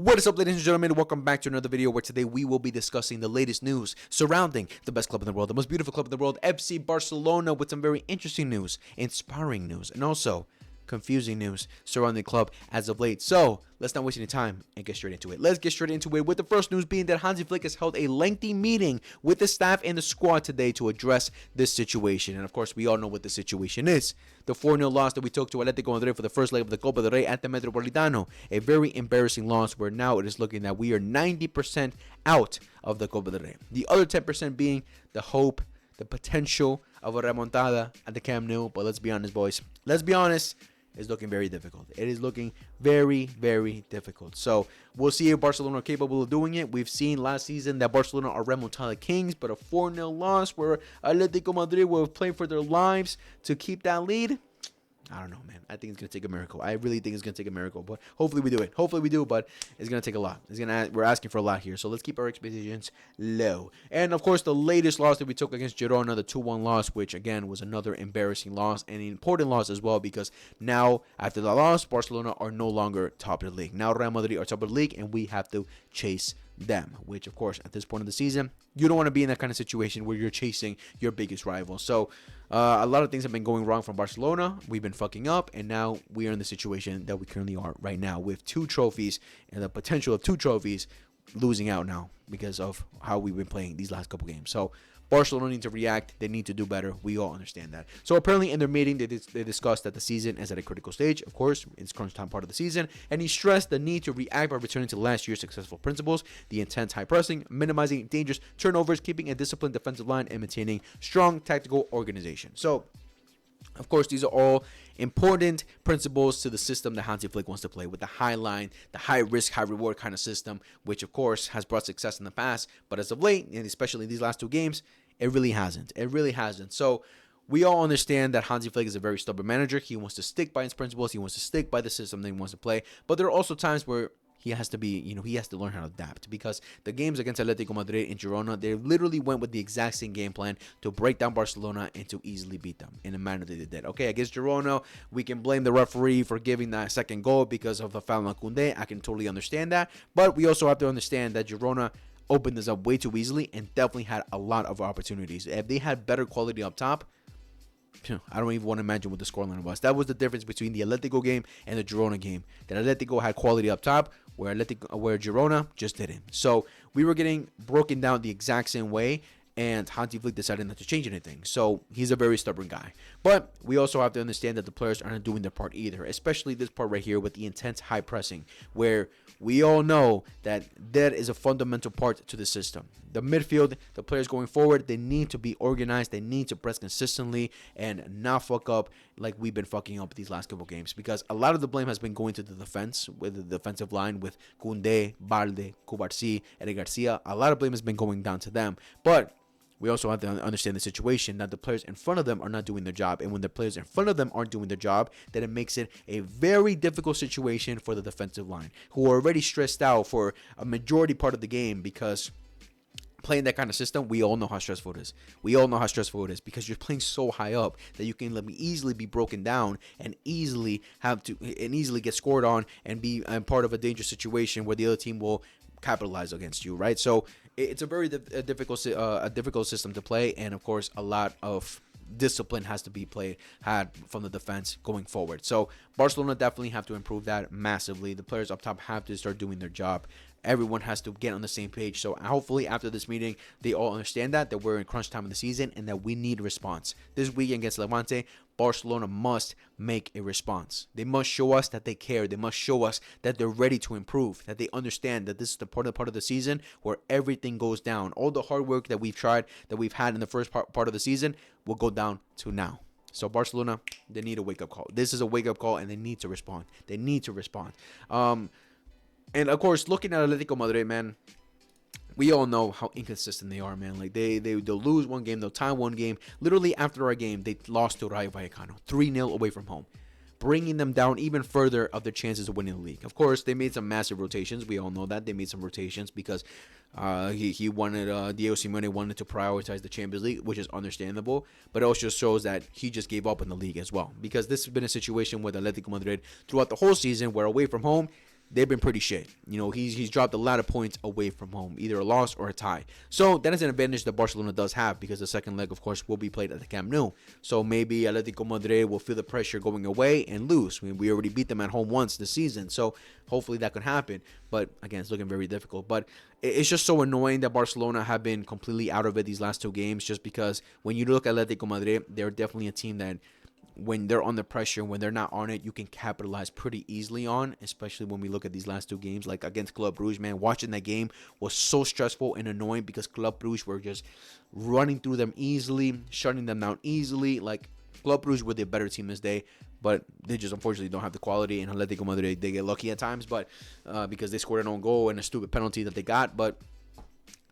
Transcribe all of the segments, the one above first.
What is up, ladies and gentlemen? Welcome back to another video where today we will be discussing the latest news surrounding the best club in the world, the most beautiful club in the world, FC Barcelona, with some very interesting news, inspiring news, and also confusing news surrounding the club as of late. So let's not waste any time and get straight into it. Let's get straight into it with the first news being that Hansi Flick has held a lengthy meeting with the staff and the squad today to address this situation. And of course, we all know what the situation is. The 4-0 loss that we took to Atletico Madrid for the first leg of the Copa del Rey at the Metropolitano. A very embarrassing loss where now it is looking that we are 90% out of the Copa del Rey. The other 10% being the hope, the potential of a remontada at the Camp Nou. But let's be honest, boys. Let's be honest. It's looking very difficult. It is looking very, very difficult. So we'll see if Barcelona are capable of doing it. We've seen last season that Barcelona are remontada kings, but a 4-0 loss where Atletico Madrid will play for their lives to keep that lead. I don't know, man. I think it's going to take a miracle. I really think it's going to take a miracle, but hopefully we do it. Hopefully we do, but it's going to take a lot. We're asking for a lot here, so let's keep our expectations low. And, of course, the latest loss that we took against Girona, the 2-1 loss, which, again, was another embarrassing loss and an important loss as well because now, after the loss, Barcelona are no longer top of the league. Now Real Madrid are top of the league, and we have to chase them, which, of course, at this point of the season, you don't want to be in that kind of situation where you're chasing your biggest rival. So a lot of things have been going wrong from Barcelona. We've been fucking up, and now we are in the situation that we currently are right now with 2 trophies and the potential of 2 trophies losing out now because of how we've been playing these last couple games. So Barcelona need to react. They need to do better. We all understand that. So apparently in their meeting, they discussed that the season is at a critical stage. Of course, it's crunch time part of the season. And he stressed the need to react by returning to last year's successful principles, the intense high pressing, minimizing dangerous turnovers, keeping a disciplined defensive line, and maintaining strong tactical organization. So, of course, these are all important principles to the system that Hansi Flick wants to play with the high line, the high risk, high reward kind of system, which, of course, has brought success in the past. But as of late, and especially these last 2 games, it really hasn't. It really hasn't. So we all understand that Hansi Flick is a very stubborn manager. He wants to stick by his principles. He wants to stick by the system that he wants to play. But there are also times where he has to be, he has to learn how to adapt because the games against Atletico Madrid and Girona, they literally went with the exact same game plan to break down Barcelona and to easily beat them in a manner that they did. Okay, against Girona, we can blame the referee for giving that second goal because of the foul on Koundé. I can totally understand that. But we also have to understand that Girona opened this up way too easily and definitely had a lot of opportunities. If they had better quality up top, I don't even want to imagine what the scoreline was. That was the difference between the Atletico game and the Girona game. That Atletico had quality up top, where Girona just didn't. So we were getting broken down the exact same way, and Hansi Flick decided not to change anything. So he's a very stubborn guy. But we also have to understand that the players aren't doing their part either, especially this part right here with the intense high pressing, where we all know that is a fundamental part to the system. The midfield, the players going forward, they need to be organized. They need to press consistently and not fuck up like we've been fucking up these last couple games. Because a lot of the blame has been going to the defense, with the defensive line, with Koundé, Balde, Cubarsí, Eric Garcia. A lot of blame has been going down to them. But we also have to understand the situation that the players in front of them are not doing their job. And when the players in front of them aren't doing their job, then it makes it a very difficult situation for the defensive line, who are already stressed out for a majority part of the game because playing that kind of system, we all know how stressful it is. We all know how stressful it is because you're playing so high up that you can easily be broken down and easily get scored on and be part of a dangerous situation where the other team will capitalize against you, right? So it's a very difficult system to play, and of course a lot of discipline has to be had from the defense going forward. So Barcelona definitely have to improve that massively. The players up top have to start doing their job. Everyone has to get on the same page. So hopefully after this meeting, they all understand that we're in crunch time of the season and that we need a response. This week against Levante, Barcelona must make a response. They must show us that they care. They must show us that they're ready to improve, that they understand that this is the part of the season where everything goes down. All the hard work that we've had in the first part of the season will go down to now. So Barcelona, they need a wake-up call. This is a wake-up call, and they need to respond. They need to respond. And, of course, looking at Atletico Madrid, man, we all know how inconsistent they are, man. Like, they'll lose one game, they'll tie one game. Literally, after our game, they lost to Rayo Vallecano, 3-0 away from home, bringing them down even further of their chances of winning the league. Of course, they made some massive rotations. We all know that. They made some rotations because he wanted, Diego Simeone wanted to prioritize the Champions League, which is understandable. But it also shows that he just gave up on the league as well. Because this has been a situation with Atletico Madrid throughout the whole season where away from home, they've been pretty shit. You know, he's dropped a lot of points away from home, either a loss or a tie. So that is an advantage that Barcelona does have, because the second leg, of course, will be played at the Camp Nou. So maybe Atletico Madrid will feel the pressure going away and lose. I mean, we already beat them at home once this season, so hopefully that could happen. But again, it's looking very difficult. But it's just so annoying that Barcelona have been completely out of it these last two games, just because when you look at Atletico Madrid, they're definitely a team that, when they're under pressure, when they're not on it, you can capitalize pretty easily on, especially when we look at these last two games, like against Club Brugge, man. Watching that game was so stressful and annoying because Club Brugge were just running through them easily, shutting them down easily. Like, Club Brugge were the better team this day, but they just unfortunately don't have the quality. And Atletico Madrid, they get lucky at times, but because they scored an own goal and a stupid penalty that they got. But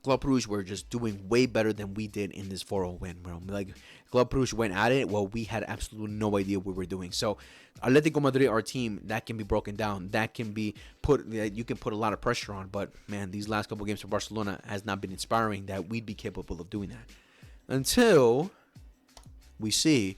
Club Brugge were just doing way better than we did in this 4-0 win, bro. Like, Club Brugge went at it, well, we had absolutely no idea what we were doing. So, Atletico Madrid, our team, that can be broken down. That can be you can put a lot of pressure on. But, man, these last couple games for Barcelona has not been inspiring that we'd be capable of doing that. Until we see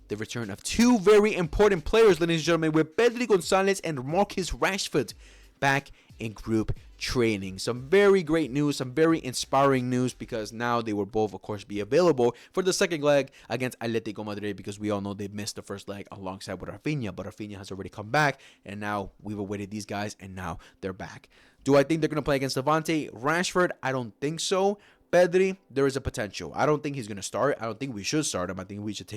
the return of two very important players, ladies and gentlemen, with Pedri Gonzalez and Marcus Rashford back in group training. Some very great news, some very inspiring news, because now they will both, of course, be available for the second leg against Atletico Madrid, because we all know they missed the first leg alongside with Rafinha, but Rafinha has already come back, and now we've awaited these guys, and now they're back. Do I think they're going to play against Levante? Rashford, I don't think so. Pedri, there is a potential. I don't think he's going to start. I don't think we should start him. I think we should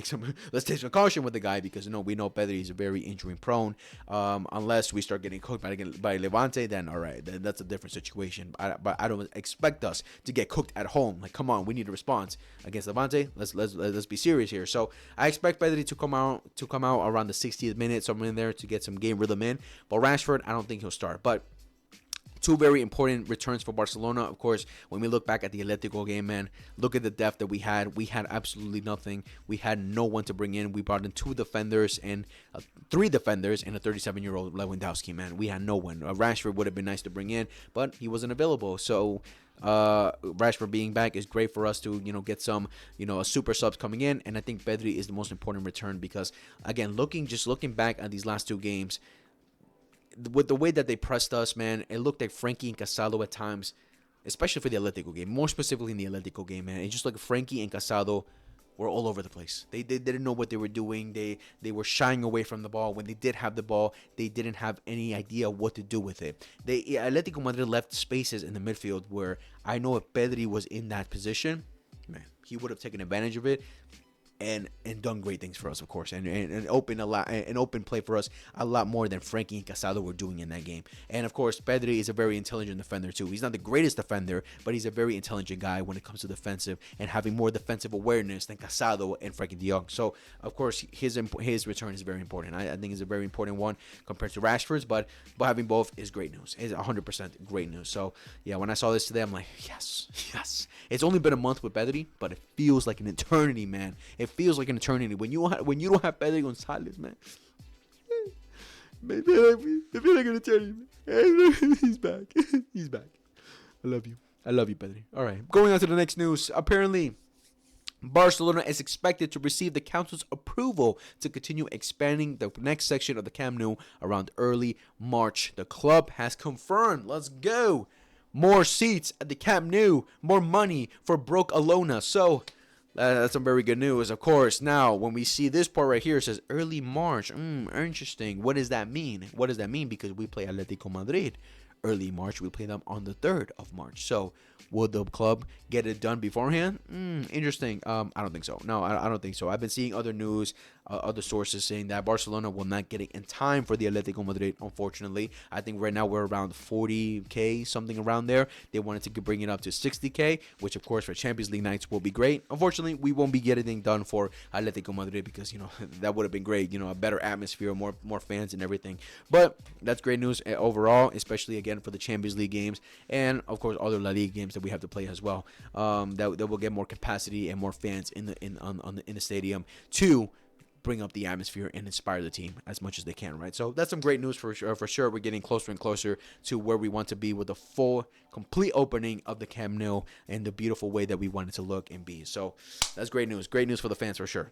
let's take some caution with the guy, because we know Pedri is very injury prone. Unless we start getting cooked by Levante, then all right, then that's a different situation. But I don't expect us to get cooked at home. Like, come on, we need a response against Levante. Let's be serious here. So I expect Pedri to come out around the 60th minute, somewhere in there, to get some game rhythm in. But Rashford, I don't think he'll start. But two very important returns for Barcelona. Of course, when we look back at the Atletico game, man, look at the depth that we had. We had absolutely nothing. We had no one to bring in. We brought in three defenders and a 37-year-old Lewandowski, man. We had no one. Rashford would have been nice to bring in, but he wasn't available. So Rashford being back is great for us to, get some, a super subs coming in. And I think Pedri is the most important return because, again, looking back at these last two games, with the way that they pressed us, man, it looked like Frankie and Casado at times, especially for the Atletico game, more specifically in the Atletico game, man. It just like Frankie and Casado were all over the place. They didn't know what they were doing. They were shying away from the ball. When they did have the ball, they didn't have any idea what to do with it. Atletico Madrid left spaces in the midfield where I know if Pedri was in that position, man, he would have taken advantage of it. And done great things for us, of course, and open play for us a lot more than Frankie and Casado were doing in that game. And of course, Pedri is a very intelligent defender too. He's not the greatest defender, but he's a very intelligent guy when it comes to defensive and having more defensive awareness than Casado and Frankie de Jong. So of course, his return is very important. I think it's a very important one compared to Rashford's, but having both is great news. It's 100% great news. So yeah, when I saw this today, I'm like, yes. It's only been a month with Pedri, but it feels like an eternity, man. It feels like an eternity when you don't have Pedri Gonzalez, man. It feels like an eternity, man. He's back. He's back. I love you, Pedri. All right, going on to the next news. Apparently, Barcelona is expected to receive the council's approval to continue expanding the next section of the Camp Nou around early March. The club has confirmed. Let's go. More seats at the Camp Nou. More money for broke Alona. So that's some very good news. Of course, now when we see this part right here, it says early March. Interesting. What does that mean? Because we play Atletico Madrid early March. We play them on the 3rd of March. So will the club get it done beforehand? Interesting. I don't think so. No, I don't think so. I've been seeing other news, other sources saying that Barcelona will not get it in time for the Atletico Madrid, unfortunately. I think right now we're around 40K, something around there. They wanted to bring it up to 60K, which of course for Champions League nights will be great. Unfortunately, we won't be getting anything done for Atletico Madrid because, that would have been great. A better atmosphere, more fans and everything. But that's great news overall, especially again for the Champions League games and of course other La Liga games that we have to play as well. That will get more capacity and more fans in the stadium to bring up the atmosphere and inspire the team as much as they can, right? So that's some great news for sure. We're getting closer and closer to where we want to be with the full, complete opening of the Camp Nou and the beautiful way that we want it to look and be. So that's great news. Great news for the fans for sure.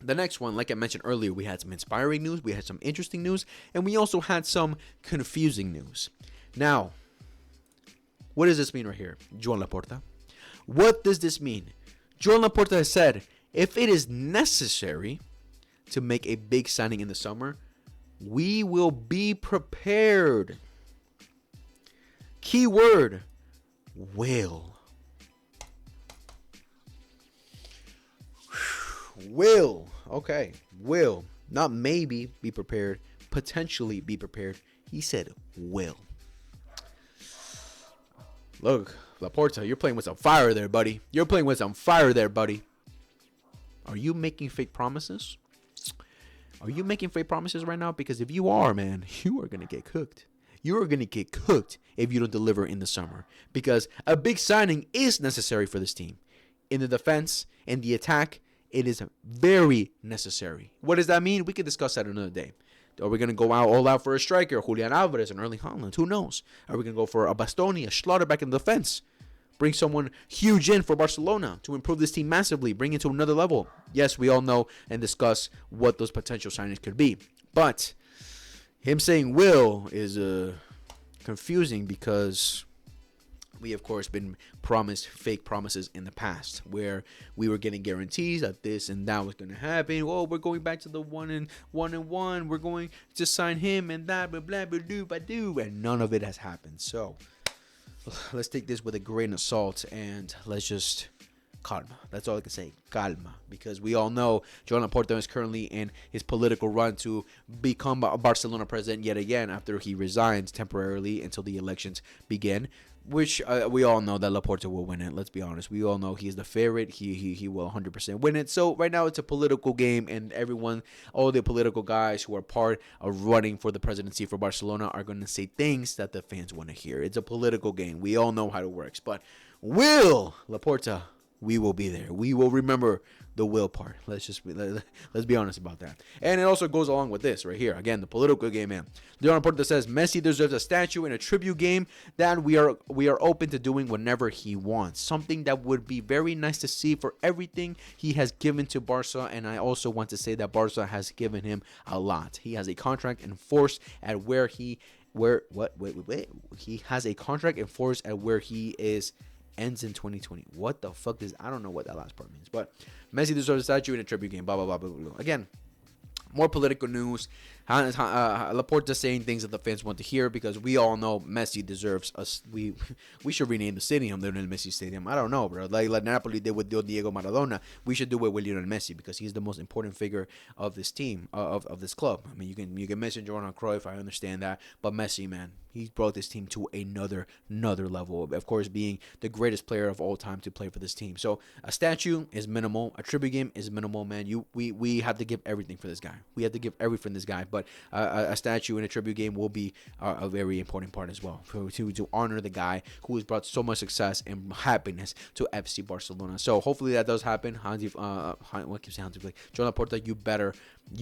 The next one, like I mentioned earlier, we had some inspiring news, we had some interesting news, and we also had some confusing news. Now, what does this mean right here, Joan Laporta? What does this mean? Joan Laporta has said, if it is necessary to make a big signing in the summer, we will be prepared. Key word, will. Will. Okay. Will. Not maybe be prepared. Potentially be prepared. He said will. Look, Laporta, you're playing with some fire there, buddy. You're playing with some fire there, buddy. Are you making fake promises? Are you making fake promises right now? Because if you are, man, you are going to get cooked. You are going to get cooked if you don't deliver in the summer. Because a big signing is necessary for this team. In the defense, in the attack, it is very necessary. What does that mean? We can discuss that another day. Are we going to go all out for a striker, Julian Alvarez and Erling Haaland? Who knows? Are we going to go for a Bastoni, a Schlotterbeck back in the defense? Bring someone huge in for Barcelona to improve this team massively, bring it to another level. Yes, we all know and discuss what those potential signings could be. But him saying will is confusing because we, of course, been promised fake promises in the past where we were getting guarantees that this and that was going to happen. Oh, we're going back to the one and one. We're going to sign him and that, blah, blah, blah, blah, blah, blah, and none of it has happened. So let's take this with a grain of salt and let's just calma. That's all I can say. Calma. Because we all know Joan Laporta is currently in his political run to become a Barcelona president yet again after he resigns temporarily until the elections begin. Which we all know that Laporta will win it. Let's be honest. We all know he's the favorite. He will 100% win it. So right now it's a political game, and everyone, all the political guys who are part of running for the presidency for Barcelona are going to say things that the fans want to hear. It's a political game. We all know how it works. But will Laporta, we will be there. We will remember the will part. Let's be honest about that. And it also goes along with this right here. Again, the political game, man. Joan Laporta says Messi deserves a statue and a tribute game that we are open to doing whenever he wants. Something that would be very nice to see for everything he has given to Barca. And I also want to say that Barca has given him a lot. He has a contract enforced at he has a contract enforced at where he is ends in 2020. What the fuck I don't know what that last part means, but Messi deserves a statue in a tribute game, blah, blah, blah, blah, blah. Again, more political news. Laporta saying things that the fans want to hear because we all know Messi deserves us. We should rename the stadium Lionel Messi Stadium. I don't know, bro. Like Napoli did with Diego Maradona. We should do it with Lionel Messi because he's the most important figure of this team, of this club. I mean, you can mention Johan Cruyff. I understand that, but Messi, man, he brought this team to another level. Of course, being the greatest player of all time to play for this team. So a statue is minimal. A tribute game is minimal, man. We have to give everything for this guy. We have to give everything for this guy. But a statue and a tribute game will be a very important part as well to honor the guy who has brought so much success and happiness to FC Barcelona. So hopefully that does happen. What keeps Hansi Flick? Joan Laporta, you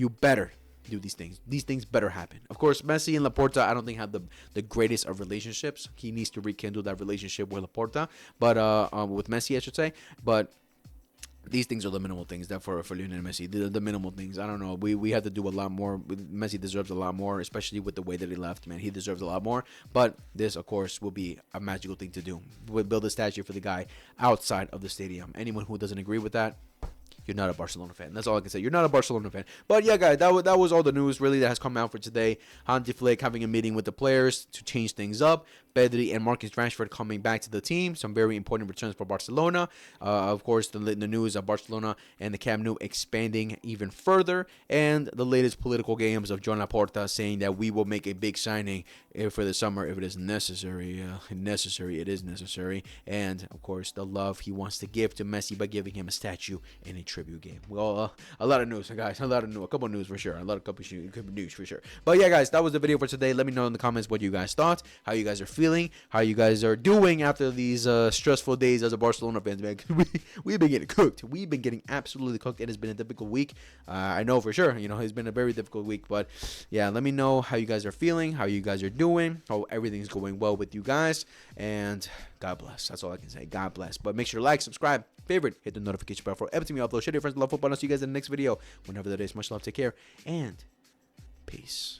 better do these things. These things better happen. Of course, Messi and Laporta, I don't think have the greatest of relationships. He needs to rekindle that relationship with Laporta, but with Messi, I should say. But these things are the minimal things that for Lionel Messi, the minimal things. I don't know. We have to do a lot more. Messi deserves a lot more, especially with the way that he left. Man, he deserves a lot more. But this, of course, will be a magical thing to do. We'll build a statue for the guy outside of the stadium. Anyone who doesn't agree with that, you're not a Barcelona fan. That's all I can say. You're not a Barcelona fan. But yeah, guys, that was all the news really that has come out for today. Hansi Flick having a meeting with the players to change things up. Pedri and Marcus Rashford coming back to the team. Some very important returns for Barcelona. Of course, the news of Barcelona and the Camp Nou expanding even further. And the latest political games of Joan Laporta saying that we will make a big signing for the summer if it is necessary. It is necessary. And, of course, the love he wants to give to Messi by giving him a statue and a tribute game. Well, a lot of news, guys. A couple of news for sure. A couple news for sure. But, yeah, guys, that was the video for today. Let me know in the comments what you guys thought, how you guys are feeling, how you guys are doing after these stressful days as a Barcelona fans, man. We've been getting cooked. We've been getting absolutely cooked. It has been a difficult week. I know for sure. It's been a very difficult week. But, yeah, let me know how you guys are feeling, how you guys are doing, how everything's going well with you guys. And God bless. That's all I can say. God bless. But make sure to like, subscribe, favorite, hit the notification bell for everything we upload. Share your friends, love football. I'll see you guys in the next video. Whenever that is. Much love. Take care. And peace.